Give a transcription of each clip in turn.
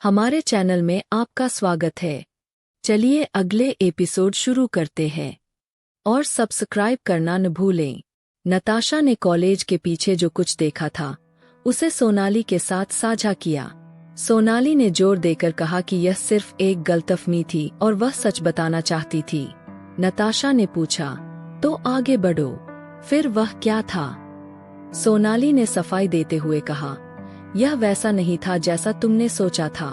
हमारे चैनल में आपका स्वागत है। चलिए अगले एपिसोड शुरू करते हैं और सब्सक्राइब करना न भूलें। नताशा ने कॉलेज के पीछे जो कुछ देखा था उसे सोनाली के साथ साझा किया। सोनाली ने जोर देकर कहा कि यह सिर्फ एक गलतफहमी थी और वह सच बताना चाहती थी। नताशा ने पूछा, तो आगे बढ़ो, फिर वह क्या था? सोनाली ने सफाई देते हुए कहा, यह वैसा नहीं था जैसा तुमने सोचा था।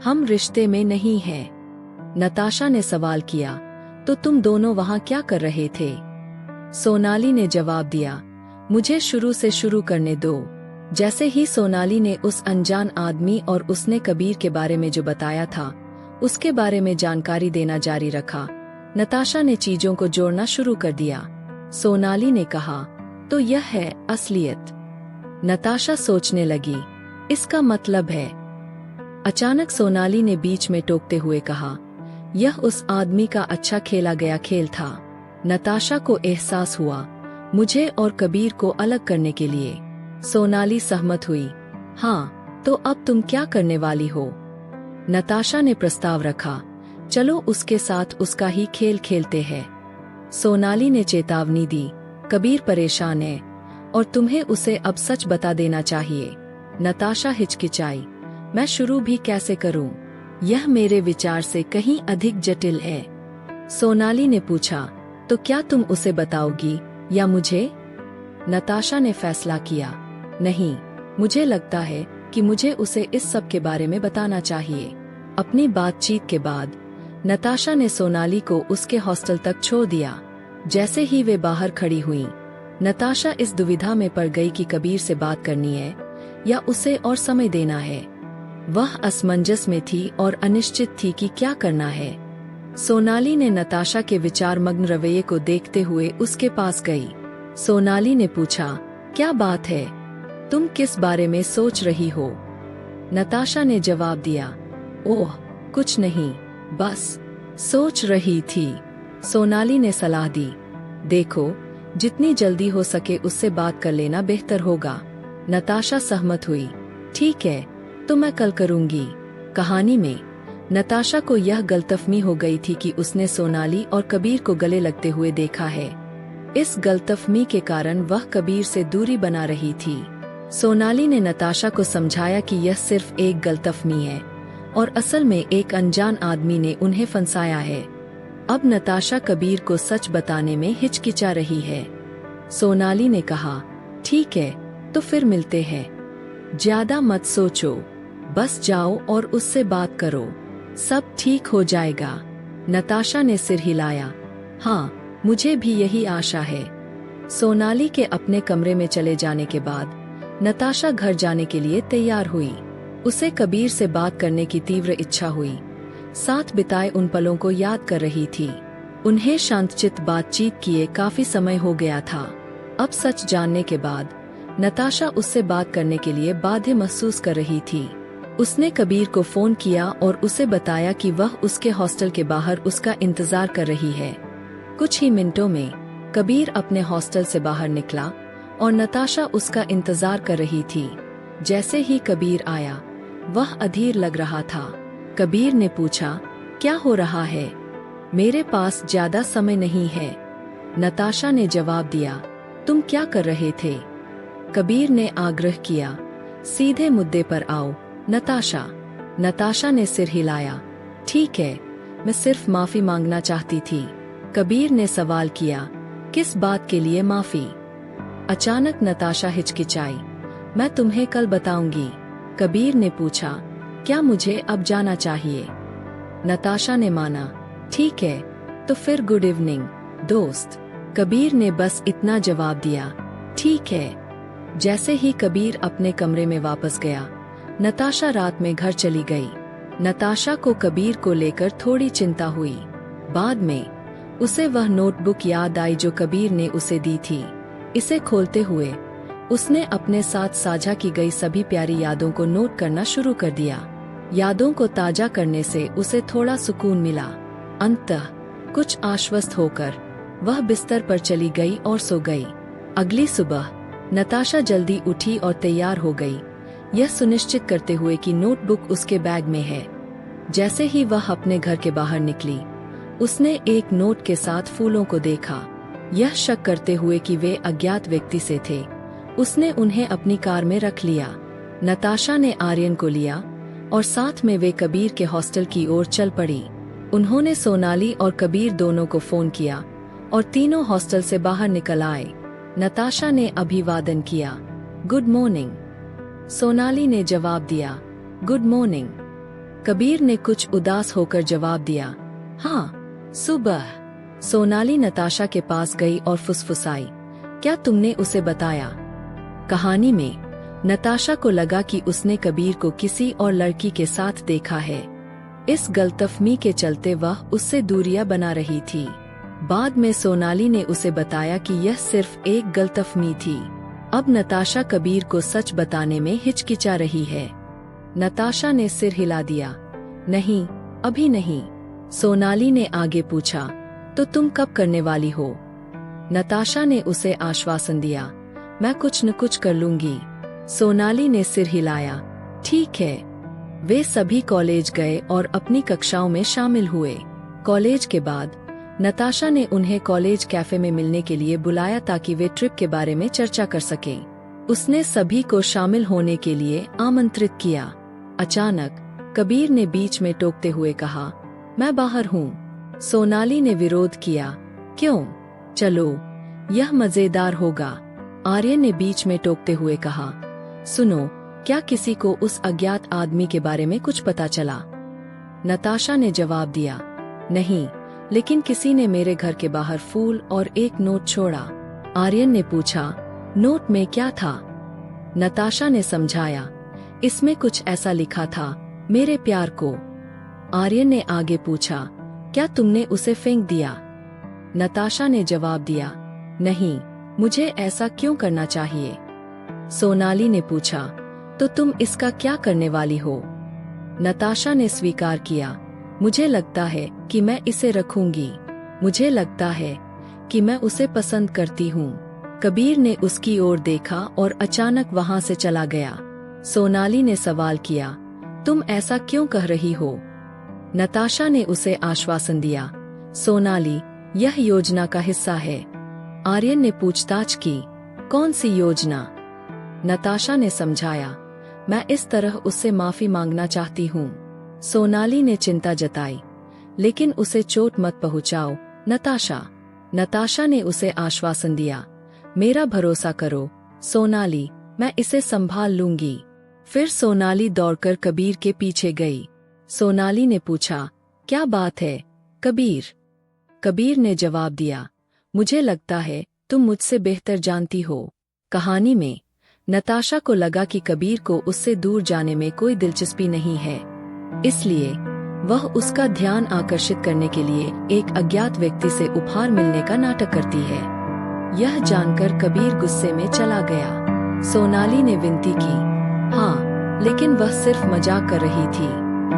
हम रिश्ते में नहीं हैं। नताशा ने सवाल किया, तो तुम दोनों वहां क्या कर रहे थे? सोनाली ने जवाब दिया, मुझे शुरू से शुरू करने दो। जैसे ही सोनाली ने उस अनजान आदमी और उसने कबीर के बारे में जो बताया था उसके बारे में जानकारी देना जारी रखा, नताशा ने चीजों को जोड़ना शुरू कर दिया। सोनाली ने कहा, तो यह है असलियत। नताशा सोचने लगी, इसका मतलब है। अचानक सोनाली ने बीच में टोकते हुए कहा, यह उस आदमी का अच्छा खेला गया खेल था। नताशा को एहसास हुआ, मुझे और कबीर को अलग करने के लिए। सोनाली सहमत हुई। हाँ, तो अब तुम क्या करने वाली हो? नताशा ने प्रस्ताव रखा, चलो उसके साथ उसका ही खेल खेलते हैं। सोनाली ने चेतावनी दी, कबीर परेशान है और तुम्हें उसे अब सच बता देना चाहिए। नताशा हिचकिचाई, मैं शुरू भी कैसे करूं? यह मेरे विचार से कहीं अधिक जटिल है। सोनाली ने पूछा, तो क्या तुम उसे बताओगी या मुझे? नताशा ने फैसला किया, नहीं, मुझे लगता है कि मुझे उसे इस सब के बारे में बताना चाहिए। अपनी बातचीत के बाद नताशा ने सोनाली को उसके हॉस्टल तक छोड़ दिया। जैसे ही वे बाहर खड़ी हुईं, नताशा इस दुविधा में पड़ गई कि कबीर से बात करनी है या उसे और समय देना है। वह असमंजस में थी और अनिश्चित थी कि क्या करना है। सोनाली ने नताशा के विचार मग्न रवैये को देखते हुए उसके पास गई। सोनाली ने पूछा, क्या बात है? तुम किस बारे में सोच रही हो? नताशा ने जवाब दिया, ओह, कुछ नहीं, बस सोच रही थी। सोनाली ने सलाह दी, देखो, जितनी जल्दी हो सके उससे बात कर लेना बेहतर होगा। नताशा सहमत हुई, ठीक है, तो मैं कल करूंगी। कहानी में नताशा को यह गलतफहमी हो गई थी कि उसने सोनाली और कबीर को गले लगते हुए देखा है। इस गलतफहमी के कारण वह कबीर से दूरी बना रही थी। सोनाली ने नताशा को समझाया कि यह सिर्फ एक गलतफहमी है और असल में एक अनजान आदमी ने उन्हें फंसाया है। अब नताशा कबीर को सच बताने में हिचकिचा रही है। सोनाली ने कहा, ठीक है, तो फिर मिलते हैं। ज्यादा मत सोचो, बस जाओ और उससे बात करो, सब ठीक हो जाएगा। नताशा ने सिर हिलाया, हाँ, मुझे भी यही आशा है। सोनाली के अपने कमरे में चले जाने के बाद नताशा घर जाने के लिए तैयार हुई। उसे कबीर से बात करने की तीव्र इच्छा हुई। साथ बिताए उन पलों को याद कर रही थी। उन्हें शांतचित्त बातचीत किए काफी समय हो गया था। अब सच जानने के बाद नताशा उससे बात करने के लिए बाध्य महसूस कर रही थी। उसने कबीर को फोन किया और उसे बताया कि वह उसके हॉस्टल के बाहर उसका इंतजार कर रही है। कुछ ही मिनटों में कबीर अपने हॉस्टल से बाहर निकला और नताशा उसका इंतजार कर रही थी। जैसे ही कबीर आया, वह अधीर लग रहा था। कबीर ने पूछा, क्या हो रहा है? मेरे पास ज्यादा समय नहीं है। नताशा ने जवाब दिया, तुम क्या कर रहे थे? कबीर ने आग्रह किया, सीधे मुद्दे पर आओ नताशा। नताशा ने सिर हिलाया, ठीक है, मैं सिर्फ माफी मांगना चाहती थी। कबीर ने सवाल किया, किस बात के लिए माफी? अचानक नताशा हिचकिचाई, मैं तुम्हें कल बताऊंगी। कबीर ने पूछा, क्या मुझे अब जाना चाहिए? नताशा ने माना, ठीक है, तो फिर गुड इवनिंग दोस्त। कबीर ने बस इतना जवाब दिया, ठीक है। जैसे ही कबीर अपने कमरे में वापस गया, नताशा रात में घर चली गई। नताशा को कबीर को लेकर थोड़ी चिंता हुई। बाद में उसे वह नोटबुक याद आई जो कबीर ने उसे दी थी। इसे खोलते हुए उसने अपने साथ साझा की गई सभी प्यारी यादों को नोट करना शुरू कर दिया। यादों को ताजा करने से उसे थोड़ा सुकून मिला। अंततः कुछ आश्वस्त होकर वह बिस्तर पर चली गई और सो गई। अगली सुबह नताशा जल्दी उठी और तैयार हो गई। यह सुनिश्चित करते हुए कि नोटबुक उसके बैग में है। जैसे ही वह अपने घर के बाहर निकली, उसने एक नोट के साथ फूलों को देखा। यह शक करते हुए कि वे अज्ञात व्यक्ति से थे, उसने उन्हें अपनी कार में रख लिया। नताशा ने आर्यन को लिया और साथ में वे कबीर के हॉस्टल की ओर चल पड़ी। उन्होंने सोनाली और कबीर दोनों को फोन किया और तीनों हॉस्टल से बाहर निकल आए। नताशा ने अभिवादन किया, गुड मॉर्निंग। सोनाली ने जवाब दिया, गुड मॉर्निंग। कबीर ने कुछ उदास होकर जवाब दिया, हाँ सुबह। सोनाली नताशा के पास गई और फुसफुसाई, क्या तुमने उसे बताया? कहानी में नताशा को लगा कि उसने कबीर को किसी और लड़की के साथ देखा है। इस गलतफहमी के चलते वह उससे दूरियां बना रही थी। बाद में सोनाली ने उसे बताया कि यह सिर्फ एक गलतफहमी थी। अब नताशा कबीर को सच बताने में हिचकिचा रही है। नताशा ने सिर हिला दिया, नहीं, अभी नहीं। सोनाली ने आगे पूछा, तो तुम कब करने वाली हो? नताशा ने उसे आश्वासन दिया, मैं कुछ न कुछ कर लूंगी। सोनाली ने सिर हिलाया, ठीक है। वे सभी कॉलेज गए और अपनी कक्षाओं में शामिल हुए। कॉलेज के बाद नताशा ने उन्हें कॉलेज कैफे में मिलने के लिए बुलाया ताकि वे ट्रिप के बारे में चर्चा कर सकें। उसने सभी को शामिल होने के लिए आमंत्रित किया। अचानक कबीर ने बीच में टोकते हुए कहा, मैं बाहर हूँ। सोनाली ने विरोध किया, क्यों? चलो, यह मजेदार होगा। आर्यन ने बीच में टोकते हुए कहा, सुनो, क्या किसी को उस अज्ञात आदमी के बारे में कुछ पता चला? नताशा ने जवाब दिया, नहीं, लेकिन किसी ने मेरे घर के बाहर फूल और एक नोट छोड़ा। आर्यन ने पूछा, नोट में क्या था? नताशा ने समझाया, इसमें कुछ ऐसा लिखा था, मेरे प्यार को। आर्यन ने आगे पूछा, क्या तुमने उसे फेंक दिया? नताशा ने जवाब दिया, नहीं, मुझे ऐसा क्यों करना चाहिए? सोनाली ने पूछा, तो तुम इसका क्या करने वाली हो? नताशा ने स्वीकार किया, मुझे लगता है कि मैं इसे रखूंगी। मुझे लगता है कि मैं उसे पसंद करती हूँ। कबीर ने उसकी ओर देखा और अचानक वहां से चला गया। सोनाली ने सवाल किया, तुम ऐसा क्यों कह रही हो? नताशा ने उसे आश्वासन दिया, सोनाली, यह योजना का हिस्सा है। आर्यन ने पूछताछ की, कौन सी योजना? नताशा ने समझाया, मैं इस तरह उससे माफी मांगना चाहती हूँ। सोनाली ने चिंता जताई, लेकिन उसे चोट मत पहुँचाओ, नताशा। नताशा ने उसे आश्वासन दिया, मेरा भरोसा करो सोनाली, मैं इसे संभाल लूंगी। फिर सोनाली दौड़कर कबीर के पीछे गई। सोनाली ने पूछा, क्या बात है कबीर? कबीर ने जवाब दिया, मुझे लगता है तुम मुझसे बेहतर जानती हो। कहानी में नताशा को लगा कि कबीर को उससे दूर जाने में कोई दिलचस्पी नहीं है, इसलिए वह उसका ध्यान आकर्षित करने के लिए एक अज्ञात व्यक्ति से उपहार मिलने का नाटक करती है। यह जानकर कबीर गुस्से में चला गया। सोनाली ने विनती की, हाँ, लेकिन वह सिर्फ मजाक कर रही थी।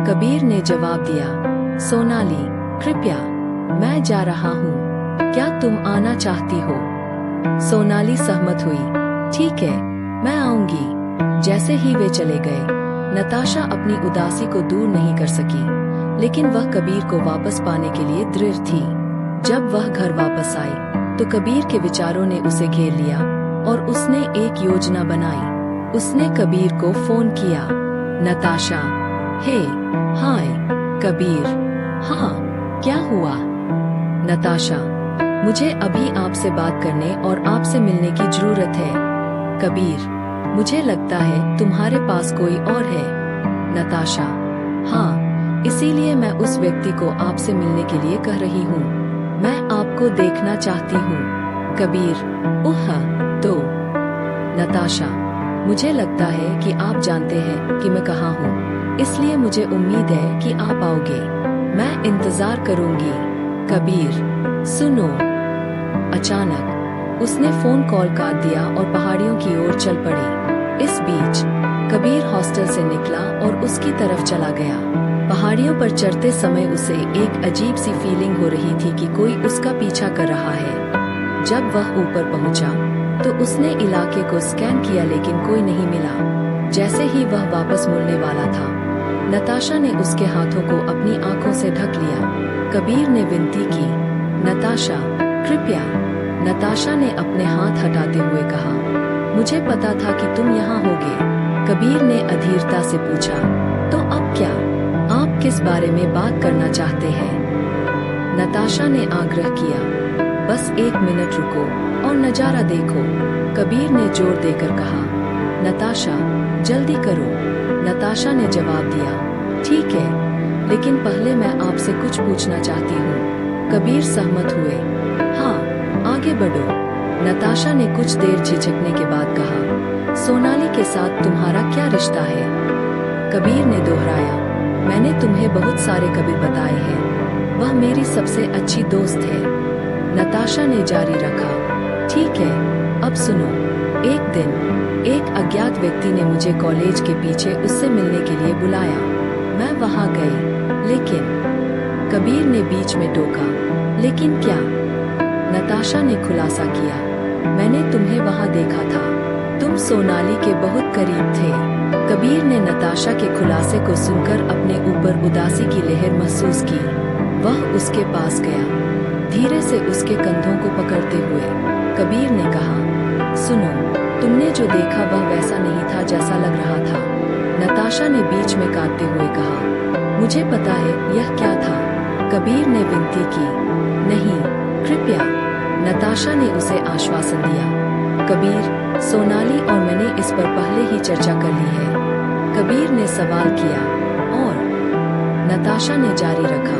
कबीर ने जवाब दिया, सोनाली, कृपया, मैं जा रहा हूँ, क्या तुम आना चाहती हो? सोनाली सहमत हुई, ठीक है, मैं आऊंगी। जैसे ही वे चले गए, नताशा अपनी उदासी को दूर नहीं कर सकी, लेकिन वह कबीर को वापस पाने के लिए दृढ़ थी। जब वह घर वापस आई, तो कबीर के विचारों ने उसे घेर लिया और उसने एक योजना बनाई। उसने कबीर को फोन किया, नताशा, हे, हाय। कबीर, हाँ, क्या हुआ? नताशा, मुझे अभी आपसे बात करने और आपसे मिलने की जरूरत है। कबीर, मुझे लगता है तुम्हारे पास कोई और है। नताशा, हाँ, इसीलिए मैं उस व्यक्ति को आपसे मिलने के लिए कह रही हूँ। मैं आपको देखना चाहती हूँ। कबीर, ओह, तो? नताशा, मुझे लगता है कि आप जानते हैं कि मैं कहाँ हूँ, इसलिए मुझे उम्मीद है कि आप आओगे। मैं इंतजार करूंगी। कबीर, सुनो। अचानक उसने फोन कॉल काट दिया और पहाड़ियों की ओर चल पड़ी। इस बीच कबीर हॉस्टल से निकला और उसकी तरफ चला गया। पहाड़ियों पर चढ़ते समय उसे एक अजीब सी फीलिंग हो रही थी कि कोई उसका पीछा कर रहा है। जब वह ऊपर पहुंचा, तो उसने इलाके को स्कैन किया लेकिन कोई नहीं मिला। जैसे ही वह वापस मुड़ने वाला था, नताशा ने उसके हाथों को अपनी आंखों से ढक लिया। कबीर ने विनती की, नताशा, कृपया। नताशा ने अपने हाथ हटाते हुए कहा, मुझे पता था कि तुम यहाँ होगे। कबीर ने अधीरता से पूछा, तो अब क्या? आप किस बारे में बात करना चाहते हैं? नताशा ने आग्रह किया, बस 1 मिनट रुको और नजारा देखो। कबीर ने जोर देकर कहा, नताशा, जल्दी करो। नताशा ने जवाब दिया, ठीक है, लेकिन पहले मैं आपसे कुछ पूछना चाहती हूँ। कबीर सहमत हुए। हाँ, आगे बढ़ो। नताशा ने कुछ देर झिझकने के बाद कहा, सोनाली के साथ तुम्हारा क्या रिश्ता है? कबीर ने दोहराया, मैंने तुम्हें बहुत सारे कबीर बताए हैं, वह मेरी सबसे अच्छी दोस्त है। नताशा ने जारी रखा, ठीक है, अब सुनो। एक दिन एक अज्ञात व्यक्ति ने मुझे कॉलेज के पीछे उससे मिलने के लिए बुलाया। मैं वहां गई, लेकिन कबीर ने बीच में टोका, लेकिन क्या? नताशा ने खुलासा किया, मैंने तुम्हें वहां देखा था, तुम सोनाली के बहुत करीब थे। कबीर ने नताशा के खुलासे को सुनकर अपने ऊपर उदासी की लहर महसूस की। वह उसके पास गया, धीरे से उसके कंधों को पकड़ते हुए। कबीर ने कहा, सुनो, तुमने जो देखा वह वैसा नहीं था जैसा लग रहा था। नताशा ने बीच में काटते हुए कहा, मुझे पता है यह क्या था। कबीर ने विनती की, नहीं, कृपया। नताशा ने उसे आश्वासन दिया, कबीर, सोनाली और मैंने इस पर पहले ही चर्चा कर ली है। कबीर ने सवाल किया, और? नताशा ने जारी रखा,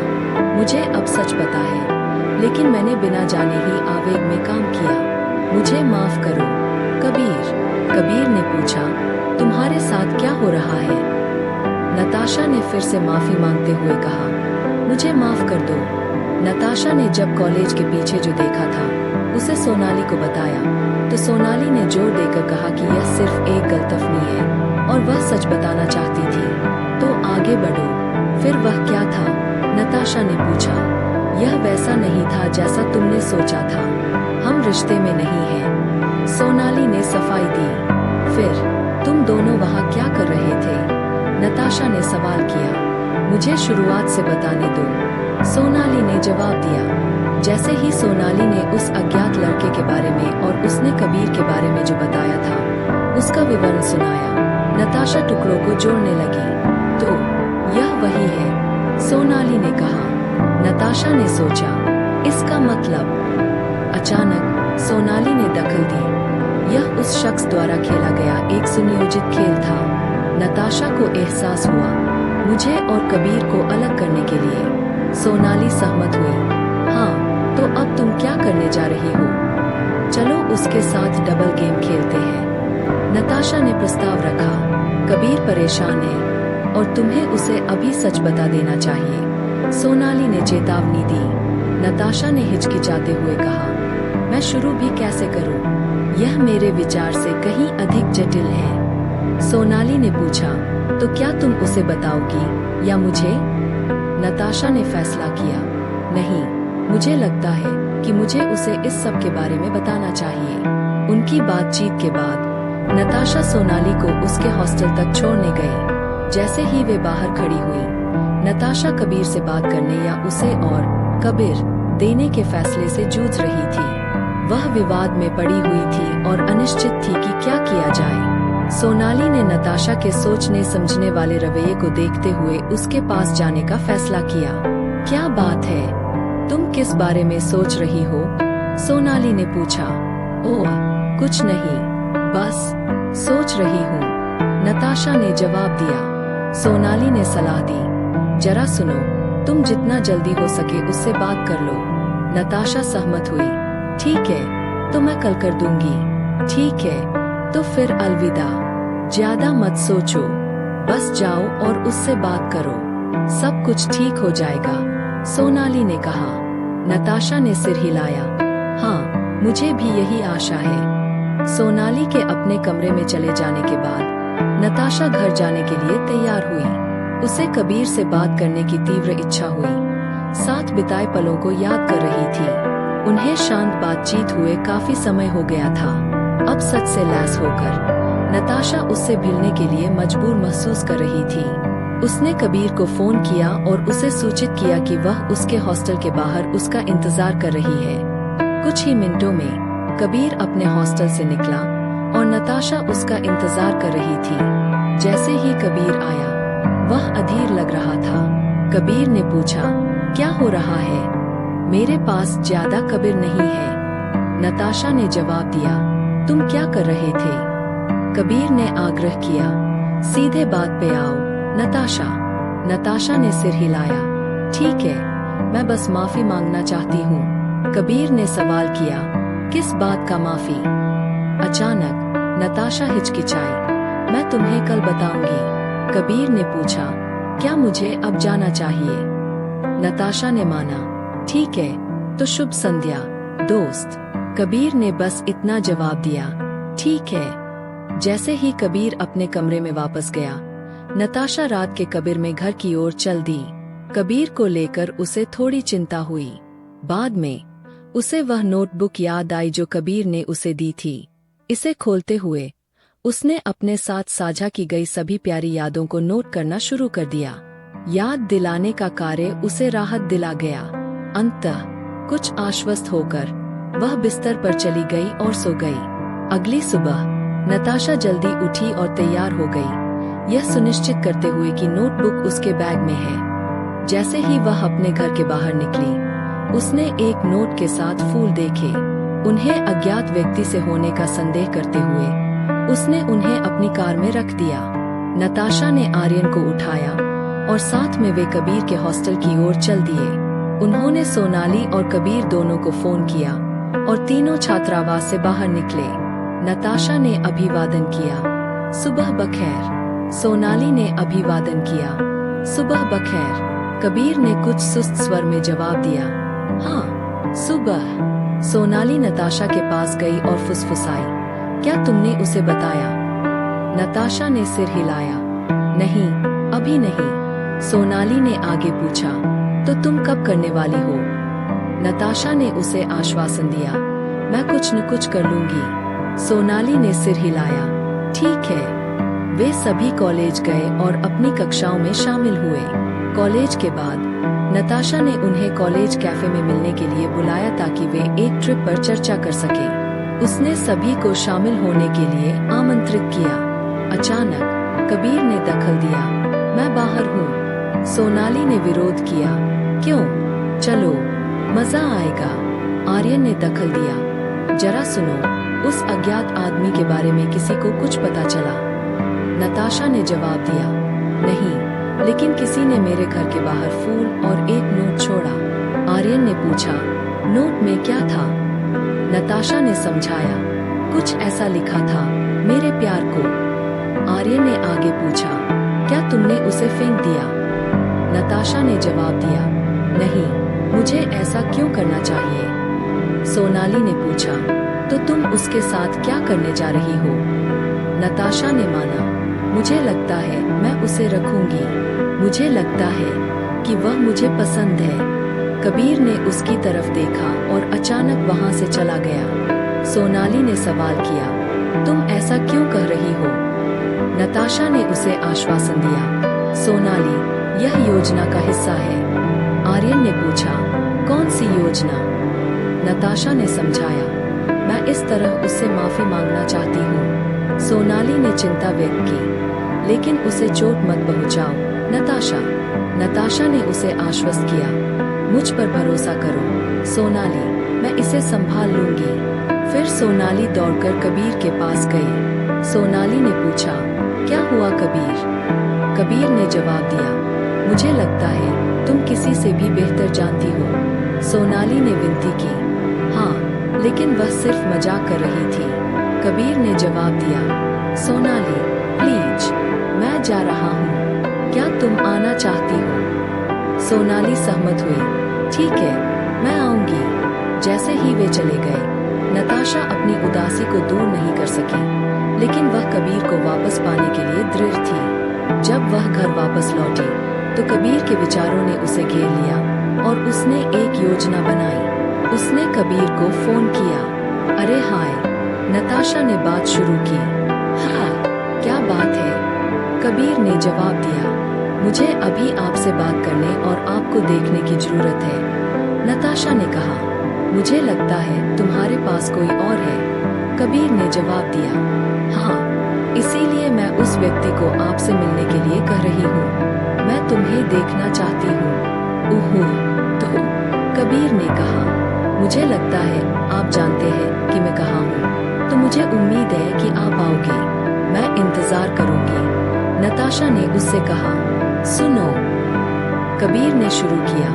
मुझे अब सच पता है, लेकिन मैंने बिना जाने ही आवेग में काम किया, मुझे माफ करो। कबीर ने पूछा, तुम्हारे साथ क्या हो रहा है? नताशा ने फिर से माफी मांगते हुए कहा, मुझे माफ कर दो। नताशा ने जब कॉलेज के पीछे जो देखा था उसे सोनाली को बताया, तो सोनाली ने जोर देकर कहा कि यह सिर्फ एक गलतफहमी है और वह सच बताना चाहती थी। तो आगे बढ़ो, फिर वह क्या था? नताशा ने पूछा, यह वैसा नहीं था जैसा तुमने सोचा था, हम रिश्ते में नहीं हैं। सोनाली ने सफाई दी। फिर तुम दोनों वहाँ क्या कर रहे थे? नताशा ने सवाल किया, मुझे शुरुआत से बताने दो। सोनाली ने जवाब दिया। जैसे ही सोनाली ने उस अज्ञात लड़के के बारे में और उसने कबीर के बारे में जो बताया था उसका विवरण सुनाया, नताशा टुकड़ों को जोड़ने लगी। तो यह वही है, सोनाली ने कहा। नताशा ने सोचा, इसका मतलब? अचानक सोनाली ने दखल दी, यह उस शख्स द्वारा खेला गया एक सुनियोजित खेल था। नताशा को एहसास हुआ, मुझे और कबीर को अलग करने के लिए। सोनाली सहमत हुई। हाँ, तो अब तुम क्या करने जा रही हो? चलो उसके साथ डबल गेम खेलते हैं। नताशा ने प्रस्ताव रखा। कबीर परेशान है और तुम्हें उसे अभी सच बता देना चाहिए, सोनाली ने चेतावनी दी। नताशा ने हिचकिचाते हुए कहा, मैं शुरू भी कैसे करूं? यह मेरे विचार से कहीं अधिक जटिल है। सोनाली ने पूछा, तो क्या तुम उसे बताओगी या मुझे? नताशा ने फैसला किया, नहीं, मुझे लगता है कि मुझे उसे इस सब के बारे में बताना चाहिए। उनकी बातचीत के बाद नताशा सोनाली को उसके हॉस्टल तक छोड़ने गई। जैसे ही वे बाहर खड़ी हुई, नताशा कबीर से बात करने या उसे और कबीर देने के फैसले से जूझ रही थी। वह विवाद में पड़ी हुई थी और अनिश्चित थी कि क्या किया जाए। सोनाली ने नताशा के सोचने समझने वाले रवैये को देखते हुए उसके पास जाने का फैसला किया। क्या बात है, तुम किस बारे में सोच रही हो? सोनाली ने पूछा। ओह, कुछ नहीं, बस सोच रही हूँ, नताशा ने जवाब दिया। सोनाली ने सलाह दी, जरा सुनो, तुम जितना जल्दी हो सके उससे बात कर लो। नताशा सहमत हुई। ठीक है, तो मैं कल कर दूंगी। ठीक है, तो फिर अलविदा। ज्यादा मत सोचो, बस जाओ और उससे बात करो, सब कुछ ठीक हो जाएगा, सोनाली ने कहा। नताशा ने सिर हिलाया। हाँ, मुझे भी यही आशा है। सोनाली के अपने कमरे में चले जाने के बाद नताशा घर जाने के लिए तैयार हुई। उसे कबीर से बात करने की तीव्र इच्छा हुई। साथ बिताए पलों को याद कर रही थी। उन्हें शांत बातचीत हुए काफी समय हो गया था। अब सच से लैस होकर नताशा उससे भिड़ने के लिए मजबूर महसूस कर रही थी। उसने कबीर को फोन किया और उसे सूचित किया कि वह उसके हॉस्टल के बाहर उसका इंतजार कर रही है। कुछ ही मिनटों में कबीर अपने हॉस्टल से निकला और नताशा उसका इंतजार कर रही थी। जैसे ही कबीर आया, वह अधीर लग रहा था। कबीर ने पूछा, क्या हो रहा है? मेरे पास ज्यादा कबीर नहीं है। नताशा ने जवाब दिया, तुम क्या कर रहे थे? कबीर ने आग्रह किया, सीधे बात पे आओ नताशा। नताशा ने सिर हिलाया, ठीक है, मैं बस माफी मांगना चाहती हूँ। कबीर ने सवाल किया, किस बात का माफी? अचानक नताशा हिचकिचाई, मैं तुम्हें कल बताऊंगी। कबीर ने पूछा, क्या मुझे अब जाना चाहिए? नताशा ने माना, ठीक है, तो शुभ संध्या दोस्त। कबीर ने बस इतना जवाब दिया, ठीक है। जैसे ही कबीर अपने कमरे में वापस गया, नताशा रात के कबीर में घर की ओर चल दी। कबीर को लेकर उसे थोड़ी चिंता हुई। बाद में उसे वह नोटबुक याद आई जो कबीर ने उसे दी थी। इसे खोलते हुए उसने अपने साथ साझा की गई सभी प्यारी यादों को नोट करना शुरू कर दिया। याद दिलाने का कार्य उसे राहत दिला गया। अंततः कुछ आश्वस्त होकर वह बिस्तर पर चली गई और सो गई। अगली सुबह नताशा जल्दी उठी और तैयार हो गई, यह सुनिश्चित करते हुए कि नोटबुक उसके बैग में है। जैसे ही वह अपने घर के बाहर निकली, उसने एक नोट के साथ फूल देखे। उन्हें अज्ञात व्यक्ति से होने का संदेह करते हुए उसने उन्हें अपनी कार में रख दिया। नताशा ने आर्यन को उठाया और साथ में वे कबीर के हॉस्टल की ओर चल दिए। उन्होंने सोनाली और कबीर दोनों को फोन किया और तीनों छात्रावास से बाहर निकले। नताशा ने अभिवादन किया, सुबह बखैर। सोनाली ने अभिवादन किया, सुबह बखैर। कबीर ने कुछ सुस्त स्वर में जवाब दिया, हाँ सुबह। सोनाली नताशा के पास गई और फुसफुसाई, क्या तुमने उसे बताया? नताशा ने सिर हिलाया, नहीं, अभी नहीं। सोनाली ने आगे पूछा, तो तुम कब करने वाली हो? नताशा ने उसे आश्वासन दिया, मैं कुछ न कुछ कर लूंगी। सोनाली ने सिर हिलाया, ठीक है। वे सभी कॉलेज गए और अपनी कक्षाओं में शामिल हुए। कॉलेज के बाद नताशा ने उन्हें कॉलेज कैफे में मिलने के लिए बुलाया ताकि वे एक ट्रिप पर चर्चा कर सके। उसने सभी को शामिल होने के लिए आमंत्रित किया। अचानक कबीर ने दखल दिया, मैं बाहर हूँ। सोनाली ने विरोध किया, क्यों? चलो, मजा आएगा। आर्यन ने दखल दिया, जरा सुनो, उस अज्ञात आदमी के बारे में किसी को कुछ पता चला? नताशा ने जवाब दिया, नहीं, लेकिन किसी ने मेरे घर के बाहर फूल और एक नोट छोड़ा। आर्यन ने पूछा, नोट में क्या था? नताशा ने समझाया, कुछ ऐसा लिखा था, मेरे प्यार को। आर्यन ने आगे पूछा, क्या तुमने उसे फेंक दिया? नताशा ने जवाब दिया, नहीं, मुझे ऐसा क्यों करना चाहिए? सोनाली ने पूछा, तो तुम उसके साथ क्या करने जा रही हो? नताशा ने माना, मुझे लगता है मैं उसे रखूंगी। मुझे लगता है कि वह मुझे पसंद है। कबीर ने उसकी तरफ देखा और अचानक वहां से चला गया। सोनाली ने सवाल किया, तुम ऐसा क्यों कह रही हो? नताशा ने उसे आश्वासन दिया, सोनाली, यह योजना का हिस्सा है। आर्यन ने पूछा, कौन सी योजना? नताशा ने समझाया, मैं इस तरह उससे माफी मांगना चाहती हूँ। सोनाली ने चिंता व्यक्त की, लेकिन उसे चोट मत पहुँचाओ नताशा। नताशा ने उसे आश्वस्त किया, मुझ पर भरोसा करो सोनाली, मैं इसे संभाल लूंगी। फिर सोनाली दौड़कर कबीर के पास गई। सोनाली ने पूछा, क्या हुआ कबीर? कबीर ने जवाब दिया, मुझे लगता है तुम किसी से भी बेहतर जानती हो। सोनाली ने विनती की, हाँ, लेकिन वह सिर्फ मजाक कर रही थी। कबीर ने जवाब दिया, सोनाली प्लीज, मैं जा रहा हूँ, क्या तुम आना चाहती हो? सोनाली सहमत हुई, ठीक है, मैं आऊंगी। जैसे ही वे चले गए, नताशा अपनी उदासी को दूर नहीं कर सकी, लेकिन वह कबीर को वापस पाने के लिए दृढ़ थी। जब वह घर वापस लौटी, तो कबीर के विचारों ने उसे घेर लिया और उसने एक योजना बनाई। उसने कबीर को फोन किया। अरे हाय, नताशा ने बात शुरू की। हाँ कबीर ने जवाब दिया, मुझे अभी आपसे बात करने और आपको देखने की जरूरत है। नताशा ने कहा, मुझे लगता है तुम्हारे पास कोई और है। कबीर ने जवाब दिया, हाँ, इसीलिए मैं उस व्यक्ति को आपसे मिलने के लिए कह रही हूँ। मैं तुम्हें देखना चाहती हूँ। ओहो, तो कबीर ने कहा, मुझे लगता है आप जानते हैं कि मैं कहाँ हूँ, तो मुझे उम्मीद है कि आप आओगे। मैं इंतजार करूंगी। नताशा ने उससे कहा, सुनो। कबीर ने शुरू किया,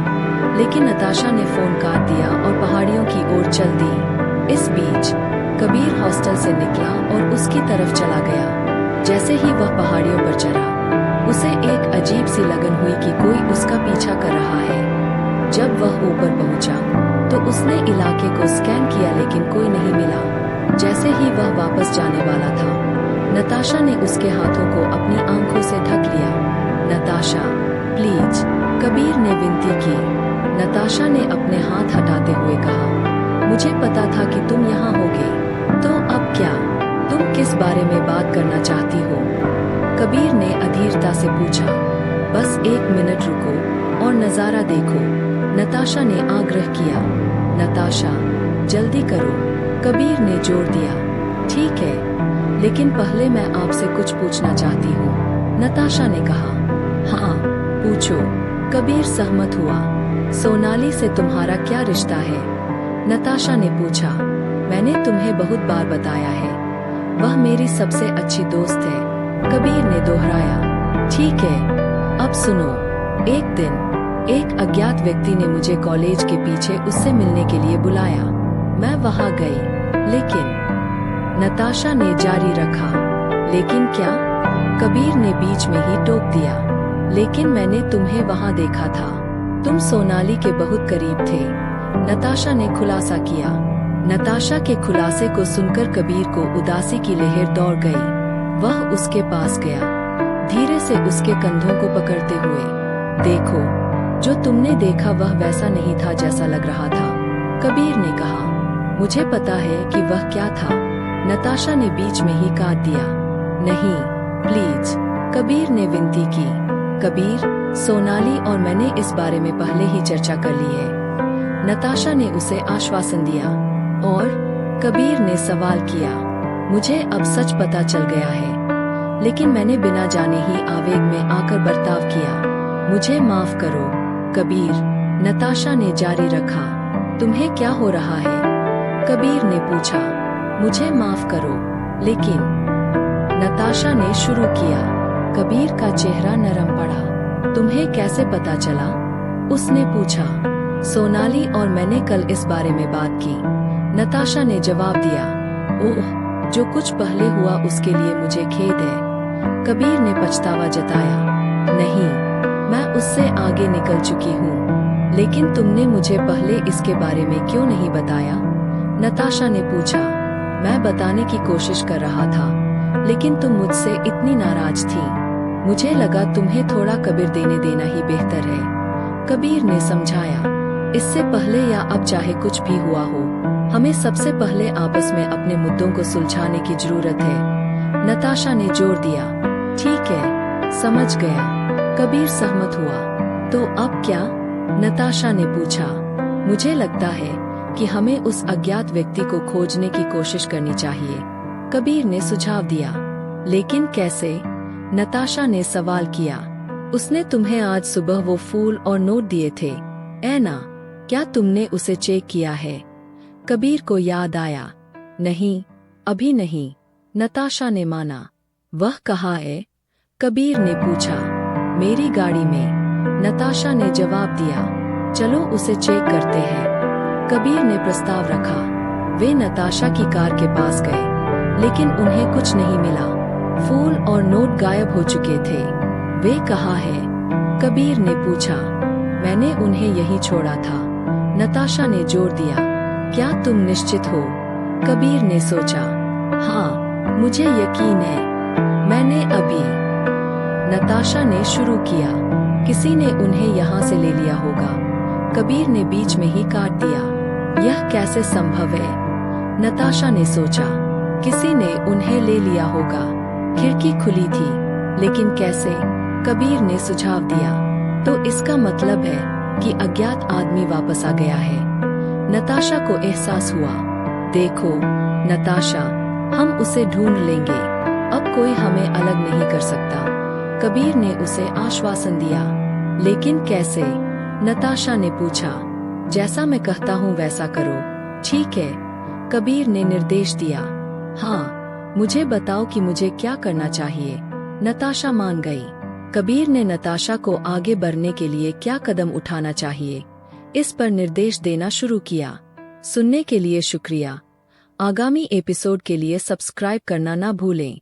लेकिन नताशा ने फोन काट दिया और पहाड़ियों की ओर चल दी। इस बीच कबीर हॉस्टल से निकला और उसकी तरफ चला गया। जैसे ही वह पहाड़ियों पर चढ़ा, उसे एक अजीब सी लगन हुई कि कोई उसका पीछा कर रहा है। जब वह ऊपर पहुंचा, तो उसने इलाके को स्कैन किया लेकिन कोई नहीं मिला। जैसे ही वह वापस जाने वाला था, नताशा ने उसके हाथों को अपनी आंखों से ढक लिया। नताशा, प्लीज, कबीर ने विनती की। नताशा ने अपने हाथ हटाते हुए कहा, मुझे पता था कि तुम यहाँ होगे, तो अब क्या? तुम किस बारे में बात करना चाहती हो? कबीर ने अधीरता से पूछा। बस 1 मिनट रुको और नजारा देखो, नताशा ने आग्रह किया। नताशा, जल्दी करो, कबीर ने जोर दिया। ठीक है, लेकिन पहले मैं आपसे कुछ पूछना चाहती हूँ, नताशा ने कहा। हाँ, पूछो, कबीर सहमत हुआ। सोनाली से तुम्हारा क्या रिश्ता है? नताशा ने पूछा। मैंने तुम्हें बहुत बार बताया है, वह मेरी सबसे अच्छी दोस्त है, कबीर ने दोहराया। ठीक है, अब सुनो। एक दिन एक अज्ञात व्यक्ति ने मुझे कॉलेज के पीछे उससे मिलने के लिए बुलाया। मैं वहां गई, लेकिन नताशा ने जारी रखा। लेकिन क्या? कबीर ने बीच में ही टोक दिया। लेकिन मैंने तुम्हें वहां देखा था, तुम सोनाली के बहुत करीब थे, नताशा ने खुलासा किया। नताशा के खुलासे को सुनकर कबीर को उदासी की लहर दौड़ गई। वह उसके पास गया, धीरे से उसके कंधों को पकड़ते हुए। देखो, जो तुमने देखा वह वैसा नहीं था जैसा लग रहा था, कबीर ने कहा। मुझे पता है कि वह क्या था, नताशा ने बीच में ही काट दिया। नहीं, प्लीज, कबीर ने विनती की। कबीर, सोनाली और मैंने इस बारे में पहले ही चर्चा कर ली है, नताशा ने उसे आश्वासन दिया। और कबीर ने सवाल किया, मुझे अब सच पता चल गया है, लेकिन मैंने बिना जाने ही आवेग में आकर बर्ताव किया। मुझे माफ करो, कबीर, नताशा ने जारी रखा। तुम्हें क्या हो रहा है? कबीर ने पूछा। मुझे माफ करो, लेकिन, नताशा ने शुरू किया। कबीर का चेहरा नरम पड़ा। तुम्हें कैसे पता चला? उसने पूछा। सोनाली और मैंने कल इस बारे में बात की, नताशा ने जवाब दिया। ओह, जो कुछ पहले हुआ उसके लिए मुझे खेद है, कबीर ने पछतावा जताया। नहीं, मैं उससे आगे निकल चुकी हूँ, लेकिन तुमने मुझे पहले इसके बारे में क्यों नहीं बताया? नताशा ने पूछा। मैं बताने की कोशिश कर रहा था, लेकिन तुम मुझसे इतनी नाराज थी, मुझे लगा तुम्हें थोड़ा कबीर देने देना ही बेहतर है, कबीर ने समझाया। इससे पहले या अब चाहे कुछ भी हुआ हो, हमें सबसे पहले आपस में अपने मुद्दों को सुलझाने की जरूरत है, नताशा ने जोर दिया। ठीक है, समझ गया, कबीर सहमत हुआ। तो अब क्या? नताशा ने पूछा। मुझे लगता है कि हमें उस अज्ञात व्यक्ति को खोजने की कोशिश करनी चाहिए, कबीर ने सुझाव दिया। लेकिन कैसे? नताशा ने सवाल किया। उसने तुम्हें आज सुबह वो फूल और नोट दिए थे, ऐना, क्या तुमने उसे चेक किया है? कबीर को याद आया। नहीं, अभी नहीं, नताशा ने माना। वह कहाँ है? कबीर ने पूछा। मेरी गाड़ी में, नताशा ने जवाब दिया। चलो उसे चेक करते हैं, कबीर ने प्रस्ताव रखा। वे नताशा की कार के पास गए, लेकिन उन्हें कुछ नहीं मिला। फूल और नोट गायब हो चुके थे। वे कहाँ हैं? कबीर ने पूछा। मैंने उन्हें यहीं छोड़ा था, नताशा ने जोर दिया। क्या तुम निश्चित हो? कबीर ने सोचा। हाँ, मुझे यकीन है, मैंने अभी, नताशा ने शुरू किया। किसी ने उन्हें यहाँ से ले लिया होगा, कबीर ने बीच में ही काट दिया। यह कैसे संभव है? नताशा ने सोचा। किसी ने उन्हें ले लिया होगा, खिड़की खुली थी, लेकिन कैसे? कबीर ने सुझाव दिया। तो इसका मतलब है कि अज्ञात आदमी वापस आ गया है। नताशा को एहसास हुआ, देखो नताशा, हम उसे ढूंढ लेंगे, अब कोई हमें अलग नहीं कर सकता। कबीर ने उसे आश्वासन दिया। लेकिन कैसे? नताशा ने पूछा। जैसा मैं कहता हूँ वैसा करो, ठीक है? कबीर ने निर्देश दिया। हाँ, मुझे बताओ कि मुझे क्या करना चाहिए। नताशा मान गई। कबीर ने नताशा को आगे बढ़ने के लिए क्या कदम उठाना चाहिए, इस पर निर्देश देना शुरू किया। सुनने के लिए शुक्रिया। आगामी एपिसोड के लिए सब्सक्राइब करना ना भूलें।